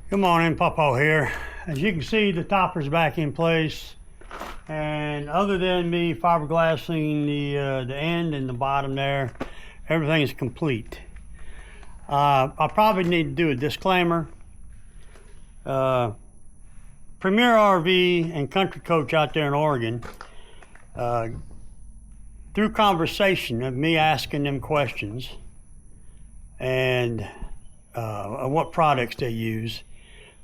Good morning, Popo here. As you can see, the topper's back in place, and other than me fiberglassing the end and the bottom there, everything is complete. I probably need to do a disclaimer. Premier RV and Country Coach out there in Oregon, through conversation of me asking them questions and what products they use,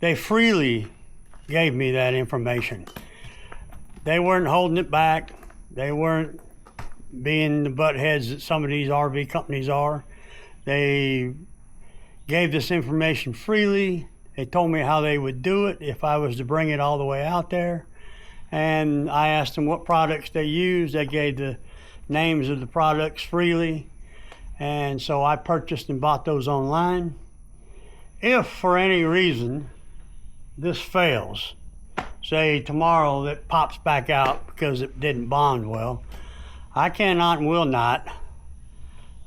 they freely gave me that information. They weren't holding it back. They weren't being the butt heads that some of these RV companies are. They gave this information freely. They told me how they would do it if I was to bring it all the way out there. And I asked them what products they use. They gave the names of the products freely. And so I purchased and bought those online. If for any reason this fails, say tomorrow that pops back out because it didn't bond well, I cannot and will not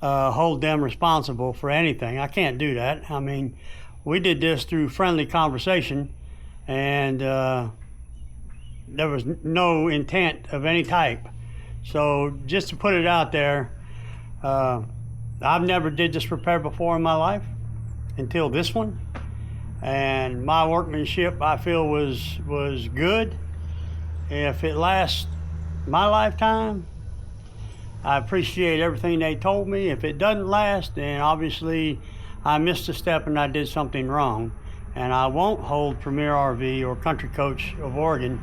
hold them responsible for anything. I can't do that. I mean, we did this through friendly conversation, and there was no intent of any type. So just to put it out there, I've never did this repair before in my life until this one. And my workmanship, I feel, was good. If it lasts my lifetime, I appreciate everything they told me. If it doesn't last, then obviously I missed a step and I did something wrong. And I won't hold Premier RV or Country Coach of Oregon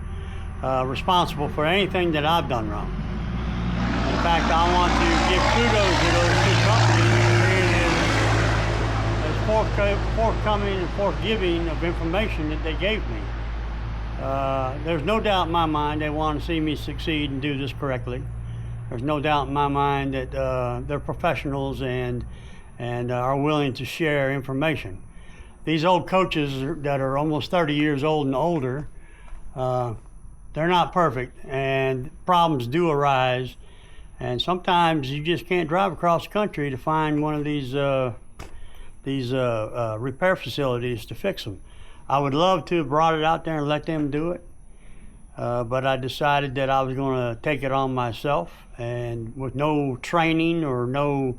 responsible for anything that I've done wrong. In fact, I want to give kudos to those two companies forthcoming and forthgiving of information that they gave me. There's no doubt in my mind they want to see me succeed and do this correctly. There's no doubt in my mind that they're professionals and are willing to share information. These old coaches that are almost 30 years old and older, they're not perfect, and problems do arise, and sometimes you just can't drive across the country to find one of these repair facilities to fix them. I would love to have brought it out there and let them do it, but I decided that I was going to take it on myself, and with no training or no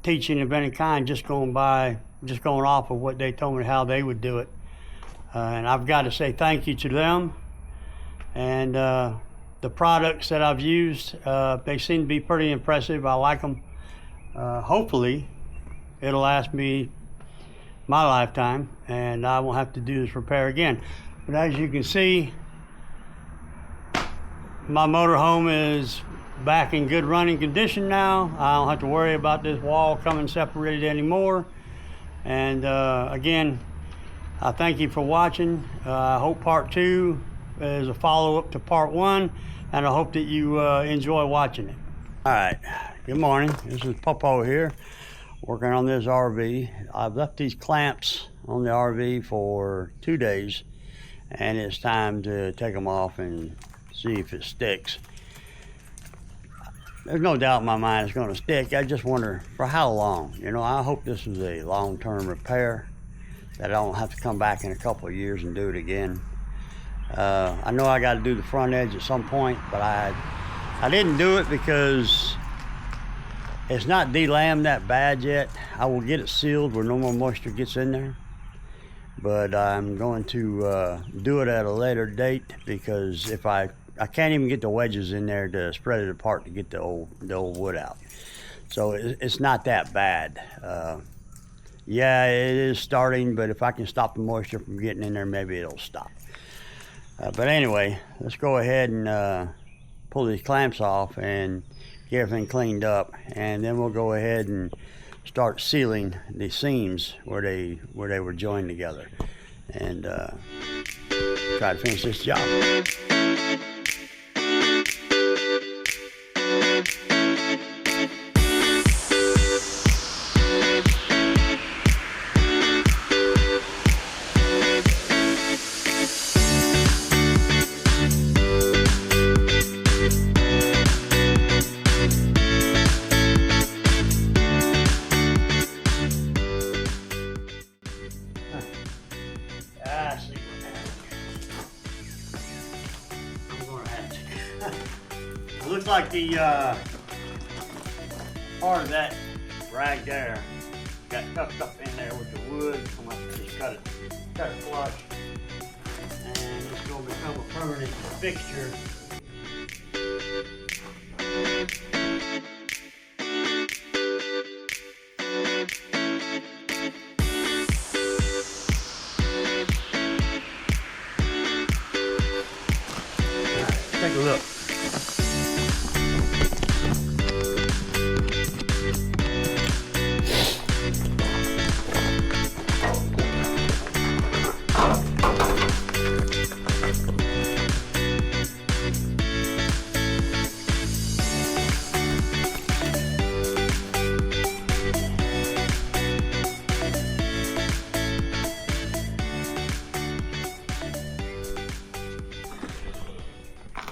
teaching of any kind, just going off of what they told me how they would do it. And I've got to say thank you to them. And the products that I've used, they seem to be pretty impressive. I like them. Hopefully it'll last me my lifetime and I won't have to do this repair again. But as you can see, my motorhome is back in good running condition now. I don't have to worry about this wall coming separated anymore. And again, I thank you for watching. I hope part 2 is a follow-up to part 1, and I hope that you enjoy watching it. All right, good morning. This is Popo here, working on this RV. I've left these clamps on the RV for 2 days, and it's time to take them off and see if it sticks. There's no doubt in my mind it's going to stick. I just wonder for how long. You know, I hope this is a long-term repair, that I don't have to come back in a couple of years and do it again. I know I got to do the front edge at some point, but I didn't do it because it's not delammed that bad yet. I will get it sealed where no more moisture gets in there, but I'm going to do it at a later date, because if I can't even get the wedges in there to spread it apart to get the old wood out. So it's not that bad. Yeah, it is starting, but if I can stop the moisture from getting in there, maybe it'll stop. But anyway, let's go ahead and pull these clamps off and get everything cleaned up, and then we'll go ahead and start sealing the seams where they were joined together, and try to finish this job. looks like the part of that rag there got tucked up in there with the wood. I'm going to just cut it flush, and it's going to become a permanent fixture. Take a look.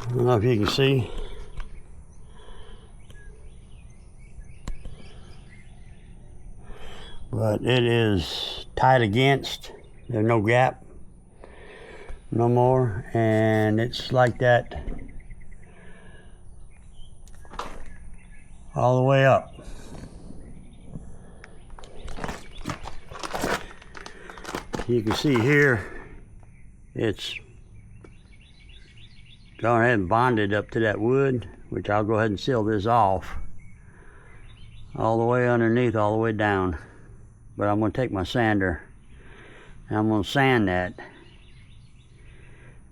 I don't know if you can see. But it is tight against. There's no gap no more, and it's like that all the way up. You can see here it's gone ahead and bonded up to that wood, which I'll go ahead and seal this off all the way underneath, all the way down. But I'm going to take my sander and I'm going to sand that,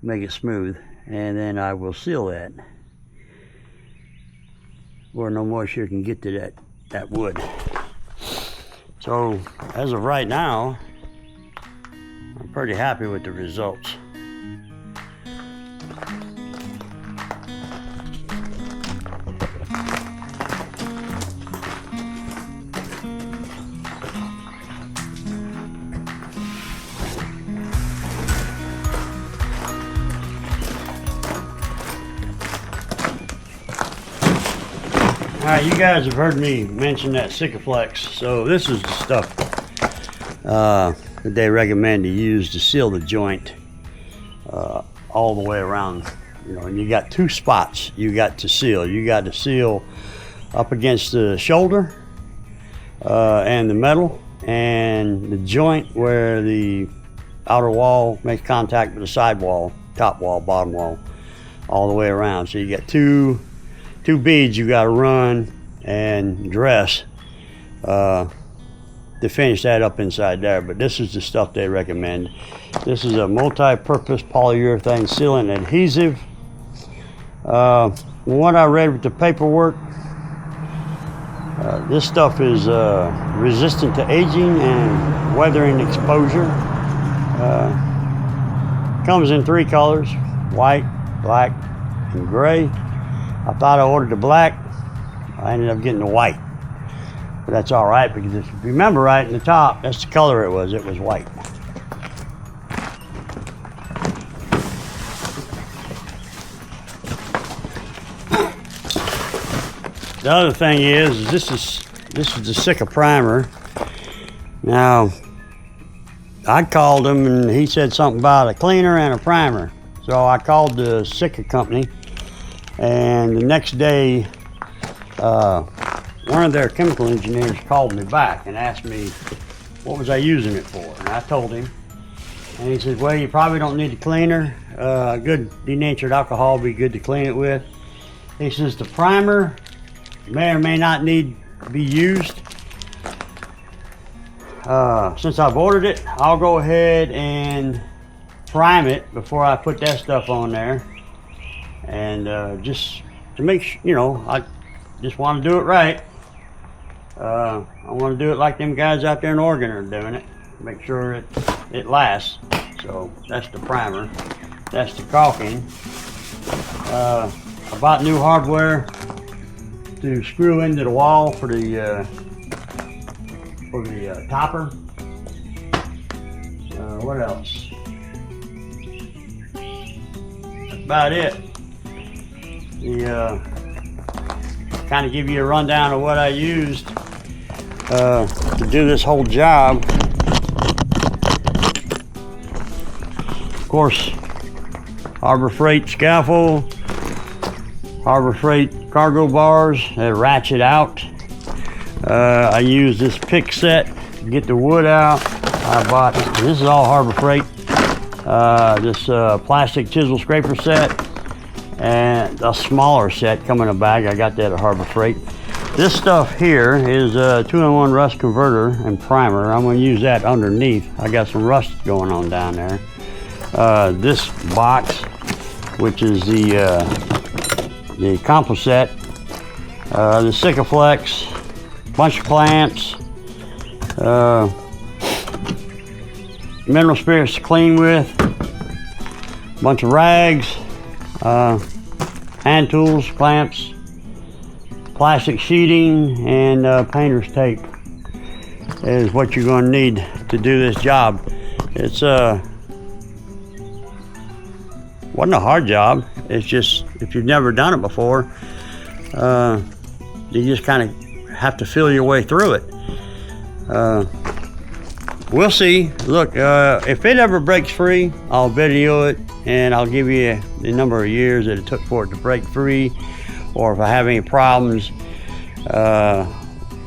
make it smooth, and then I will seal that where no moisture can get to that wood. So as of right now, I'm pretty happy with the results. Alright, you guys have heard me mention that Sikaflex, so this is the stuff that they recommend to use to seal the joint all the way around. You know, and you got two spots you got to seal. You got to seal up against the shoulder and the metal, and the joint where the outer wall makes contact with the side wall, top wall, bottom wall, all the way around. So you got two beads you got to run and dress to finish that up inside there. But this is the stuff they recommend. This is a multi-purpose polyurethane sealant adhesive. What I read with the paperwork, this stuff is resistant to aging and weathering exposure. Comes in 3 colors: white, black, and gray. I thought I ordered the black. I ended up getting the white. But that's all right, because if you remember right in the top, that's the color it was. It was white. The other thing is this is the Sika primer. Now, I called him and he said something about a cleaner and a primer. So I called the Sika company. And the next day, one of their chemical engineers called me back and asked me what was I using it for. And I told him, and he said, well, you probably don't need a cleaner. Good denatured alcohol would be good to clean it with. He says the primer may or may not need to be used. Since I've ordered it, I'll go ahead and prime it before I put that stuff on there. And just to make sure, you know, I just want to do it right. I want to do it like them guys out there in Oregon are doing it. Make sure it lasts. So that's the primer. That's the caulking. I bought new hardware to screw into the wall for the topper. What else? That's about it. Kind of give you a rundown of what I used to do this whole job. Of course, Harbor Freight scaffold, Harbor Freight cargo bars that ratchet out. I use this pick set to get the wood out. I bought, this is all Harbor Freight, this plastic chisel scraper set, and a smaller set come in a bag. I got that at Harbor Freight. This stuff here is a 2-in-1 rust converter and primer. I'm going to use that underneath. I got some rust going on down there. This box, which is the composite, the Sikaflex, bunch of clamps, mineral spirits to clean with, bunch of rags, hand tools, clamps, plastic sheeting, and painter's tape is what you're going to need to do this job. It's wasn't a hard job. It's just, if you've never done it before, you just kind of have to feel your way through it. We'll see. Look, if it ever breaks free, I'll video it and I'll give you the number of years that it took for it to break free, or if I have any problems,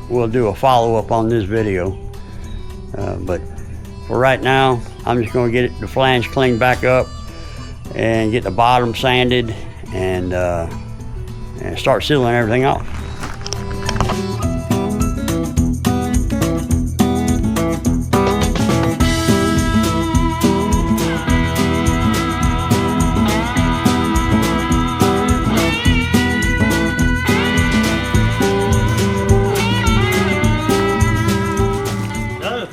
we'll do a follow-up on this video. But for right now, I'm just going to get the flange cleaned back up and get the bottom sanded and start sealing everything off.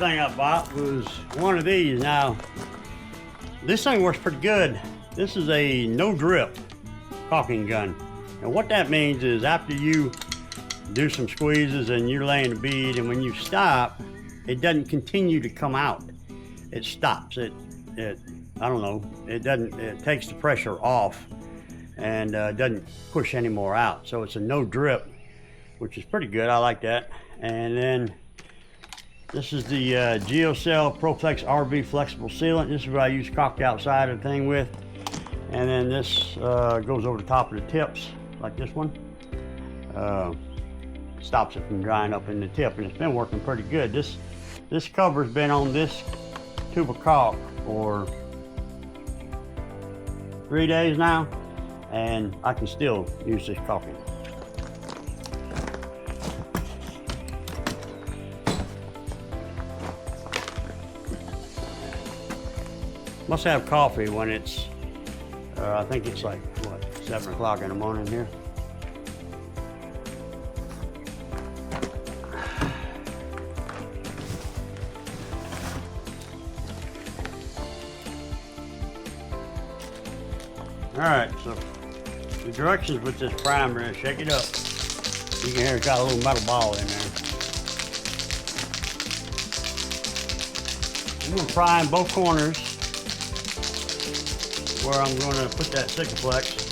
I bought was one of these. Now, this thing works pretty good. This is a no drip caulking gun. And what that means is, after you do some squeezes and you're laying the bead, and when you stop, it doesn't continue to come out. It stops. I don't know, it takes the pressure off and doesn't push any more out. So it's a no drip, which is pretty good. I like that. And then this is the GeoCell ProFlex RV flexible sealant. This is what I use caulked outside of the thing with. And then this goes over the top of the tips, like this one. Stops it from drying up in the tip, and it's been working pretty good. This cover's been on this tube of caulk for 3 days now, and I can still use this caulking. Must have coffee when it's, I think it's like, what, 7 o'clock in the morning here. All right, so the directions with this primer is shake it up. You can hear it's got a little metal ball in there. I'm gonna prime both corners where I'm going to put that Sikaflex.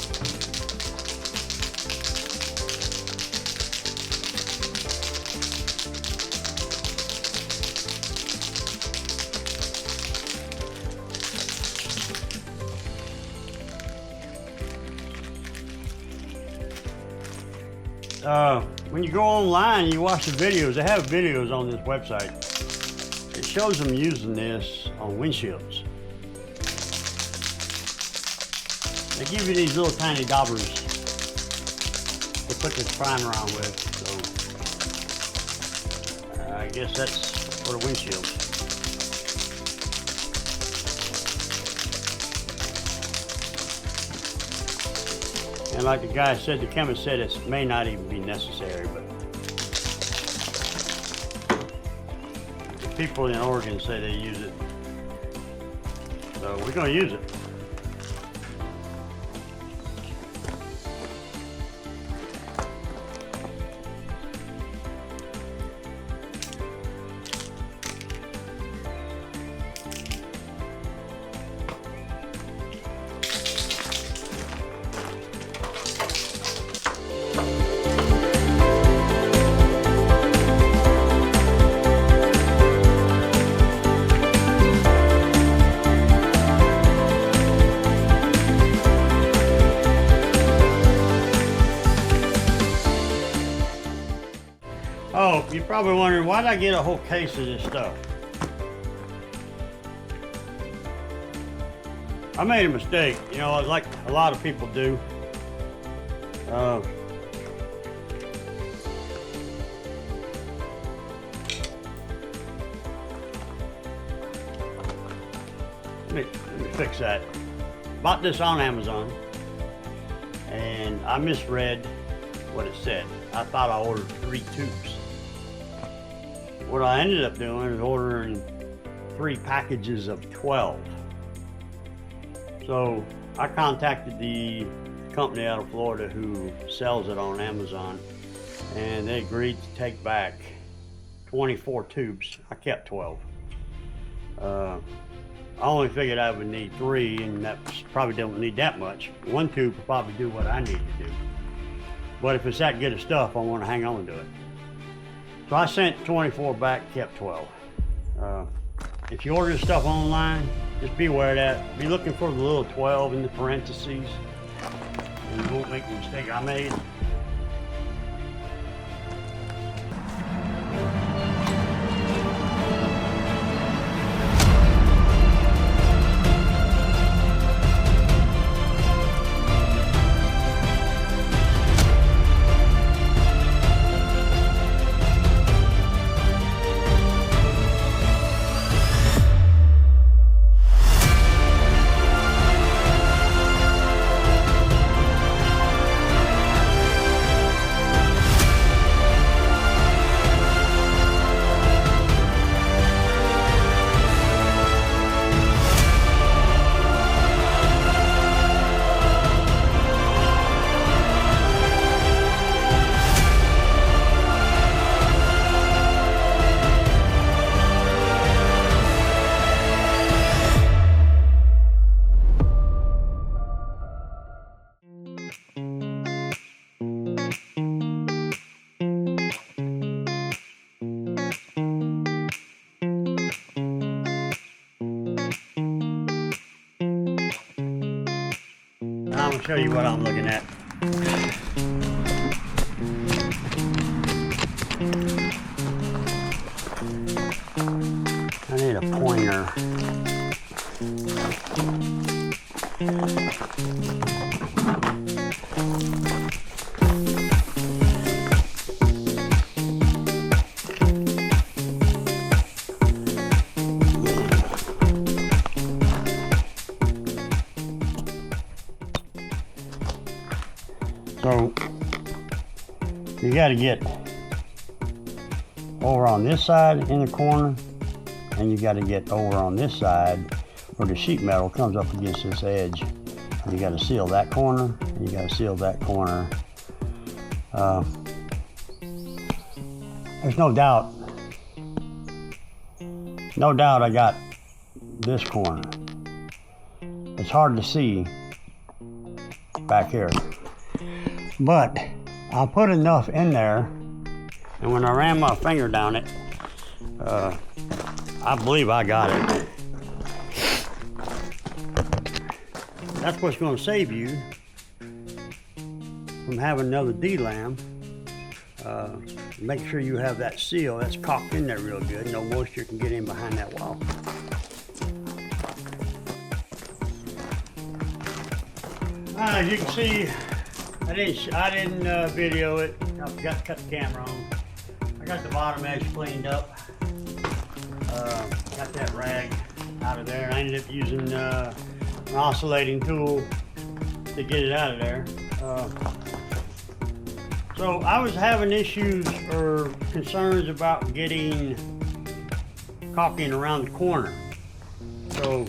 When you go online, you watch the videos. They have videos on this website. It shows them using this on windshields. They give you these little tiny daubers to put this primer on with, so I guess that's for the windshields. And like the guy said, the chemist said, it may not even be necessary, but the people in Oregon say they use it, so we're going to use it. Probably wondering, why did I get a whole case of this stuff? I made a mistake, you know, like a lot of people do. Let me fix that. Bought this on Amazon, and I misread what it said. I thought I ordered 3 tubes. What I ended up doing is ordering 3 packages of 12. So I contacted the company out of Florida who sells it on Amazon, and they agreed to take back 24 tubes. I kept 12. I only figured I would need 3, and that probably don't need that much. 1 tube will probably do what I need to do. But if it's that good of stuff, I want to hang on to it. So I sent 24 back, kept 12. If you order this stuff online, just be aware of that. Be looking for the little 12 in the parentheses, and you won't make the mistake I made. I'm going to show you what I'm looking at. I need a pointer. So you got to get over on this side in the corner, and you got to get over on this side where the sheet metal comes up against this edge. And you got to seal that corner, and you got to seal that corner. There's no doubt I got this corner. It's hard to see back here, but I'll put enough in there, and when I ran my finger down it, I believe I got it. That's what's going to save you from having another delam. Make sure you have that seal that's caulked in there real good. No moisture can get in behind that wall. As you can see, I didn't video it. I forgot to cut the camera on. I got the bottom edge cleaned up. Got that rag out of there. I ended up using an oscillating tool to get it out of there. So I was having issues or concerns about getting caulking around the corner. So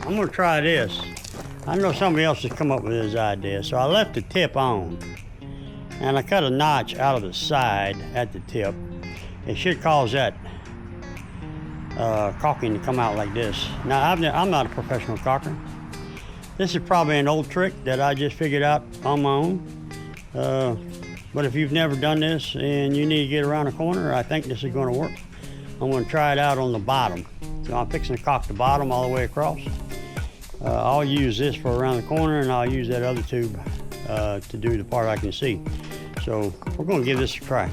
I'm gonna try this. I know somebody else has come up with this idea. So I left the tip on, and I cut a notch out of the side at the tip. It should cause that caulking to come out like this. Now I'm not a professional caulker. This is probably an old trick that I just figured out on my own. But if you've never done this and you need to get around a corner, I think this is going to work. I'm going to try it out on the bottom. So I'm fixing to caulk the bottom all the way across. I'll use this for around the corner, and I'll use that other tube to do the part I can see. So we're going to give this a try.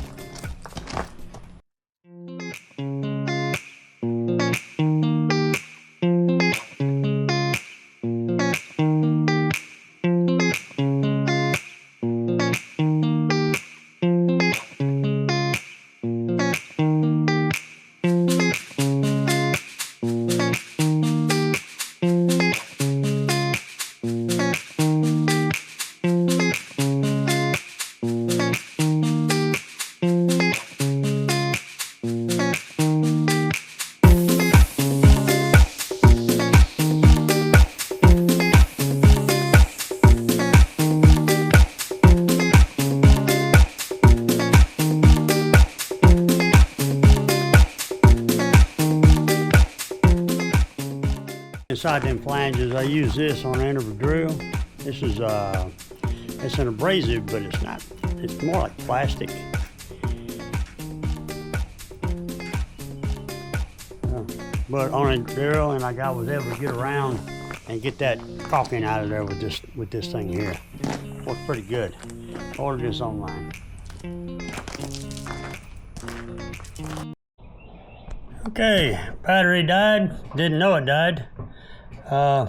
Inside them flanges, I use this on the end of a drill. This is it's an abrasive, but it's not. It's more like plastic. But on a drill, and I was able to get around and get that caulking out of there with this thing here. Worked pretty good. Ordered this online. Okay, battery died. Didn't know it died. I'm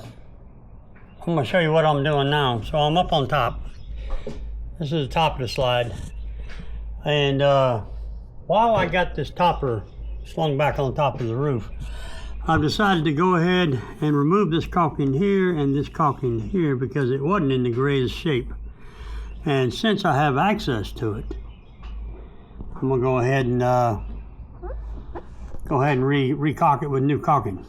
gonna show you what I'm doing now. So I'm up on top. This is the top of the slide. And while I got this topper slung back on top of the roof, I've decided to go ahead and remove this caulking here and this caulking here because it wasn't in the greatest shape. And since I have access to it, I'm gonna go ahead and re-caulk it with new caulking.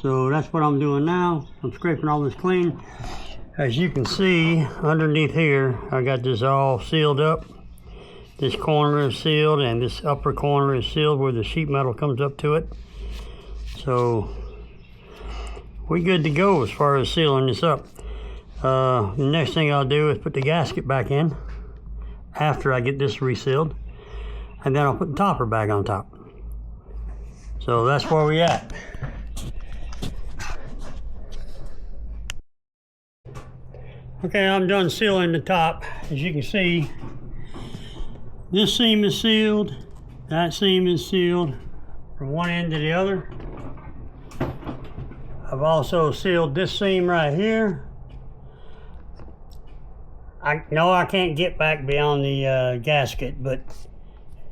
So that's what I'm doing now. I'm scraping all this clean. As you can see, underneath here, I got this all sealed up. This corner is sealed and this upper corner is sealed where the sheet metal comes up to it. So we're good to go as far as sealing this up. The next thing I'll do is put the gasket back in after I get this resealed, and then I'll put the topper back on top. So that's where we at. Okay, I'm done sealing the top. As you can see, this seam is sealed, that seam is sealed from one end to the other. I've also sealed this seam right here. I know I can't get back beyond the gasket, but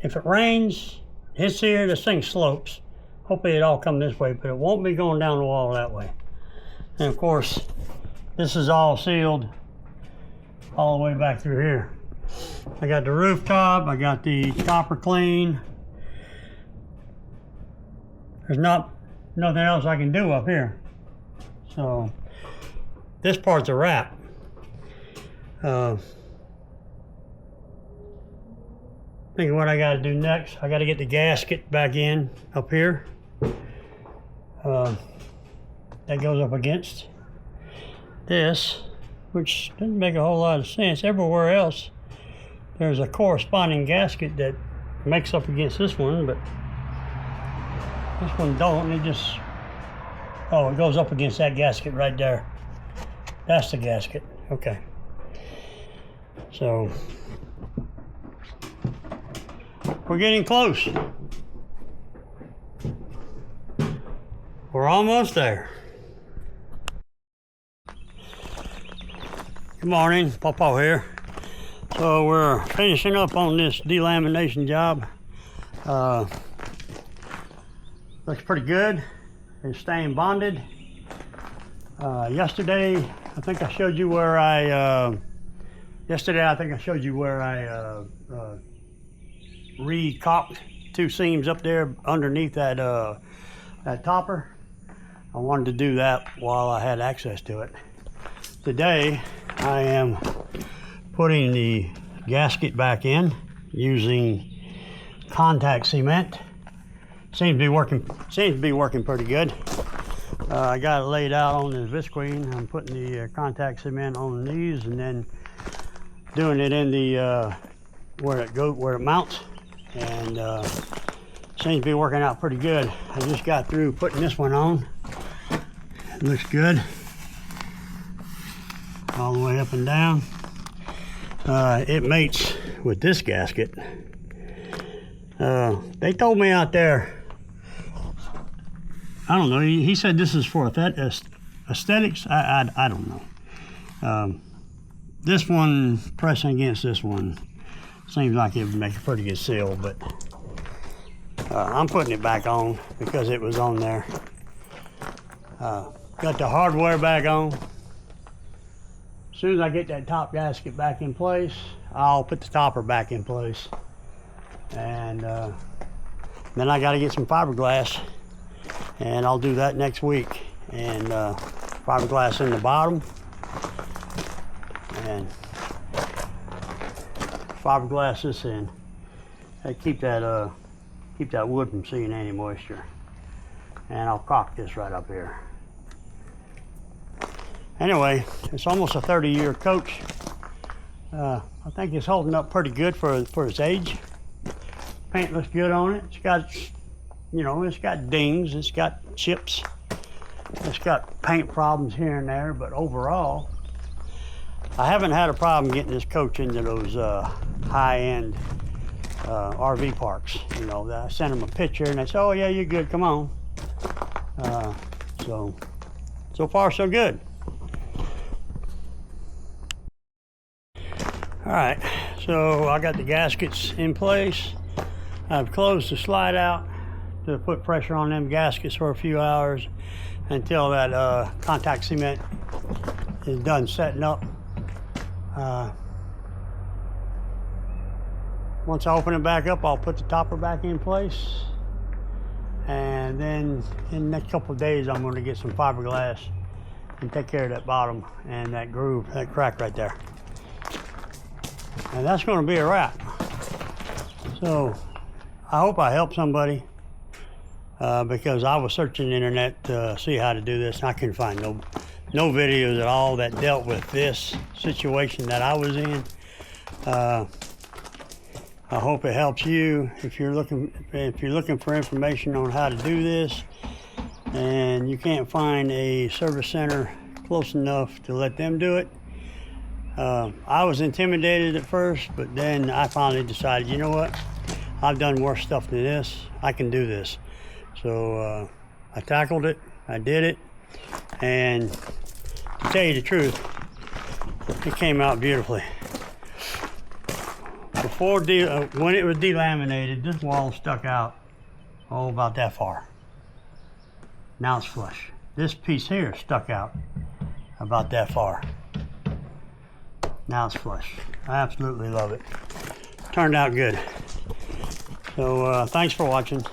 if it rains, hits here, this thing slopes. Hopefully it all come this way, but it won't be going down the wall that way. And of course, this is all sealed all the way back through here. I got the rooftop, I got the topper clean. There's nothing else I can do up here. So this part's a wrap. Thinking what I got to do next. I got to get the gasket back in up here. That goes up against this, which doesn't make a whole lot of sense. Everywhere else, there's a corresponding gasket that makes up against this one, but this one don't. It just, oh, it goes up against that gasket right there. That's the gasket. Okay. So we're getting close. We're almost there. Good morning, Pawpaw here. So we're finishing up on this delamination job. Looks pretty good. It's staying bonded. Yesterday, I think I showed you where I re-caulked two seams up there underneath that that topper. I wanted to do that while I had access to it. Today, I am putting the gasket back in using contact cement. Seems to be working pretty good. I got it laid out on this visqueen. I'm putting the contact cement on these and then doing it in the where it mounts, and seems to be working out pretty good. I just got through putting this one on. It looks good all the way up and down. It mates with this gasket. They told me out there, I don't know, he said this is for aesthetics. I don't know. This one pressing against this one seems like it would make a pretty good seal, but I'm putting it back on because it was on there. Got the hardware back on. As soon as I get that top gasket back in place, I'll put the topper back in place. And then I got to get some fiberglass, and I'll do that next week. And fiberglass in the bottom, and fiberglass this in. Keep that wood from seeing any moisture. And I'll caulk this right up here. Anyway, it's almost a 30-year coach. I think it's holding up pretty good for its age. Paint looks good on it. It's got, you know, it's got dings, it's got chips, it's got paint problems here and there, but overall, I haven't had a problem getting this coach into those high-end RV parks. You know, I sent them a picture and they said, "Oh yeah, you're good, come on." So far so good. All right, so I got the gaskets in place. I've closed the slide out to put pressure on them gaskets for a few hours until that contact cement is done setting up. Once I open it back up, I'll put the topper back in place, and then in the next couple of days I'm going to get some fiberglass and take care of that bottom and that groove, that crack right there. And that's going to be a wrap. So I hope I helped somebody, because I was searching the internet to see how to do this, and I couldn't find no videos at all that dealt with this situation that I was in. I hope it helps you if you're looking for information on how to do this, and you can't find a service center close enough to let them do it. I was intimidated at first, but then I finally decided, you know what? I've done worse stuff than this. I can do this. So I tackled it, I did it, and to tell you the truth, it came out beautifully. Before, when it was delaminated, this wall stuck out, oh, about that far. Now it's flush. This piece here stuck out about that far. Now it's flush. I absolutely love it. Turned out good. So thanks for watching.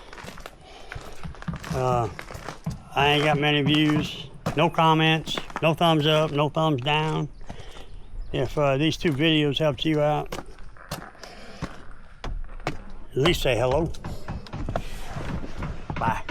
I ain't got many views, no comments, no thumbs up, no thumbs down. If these two videos helped you out, at least say hello. Bye.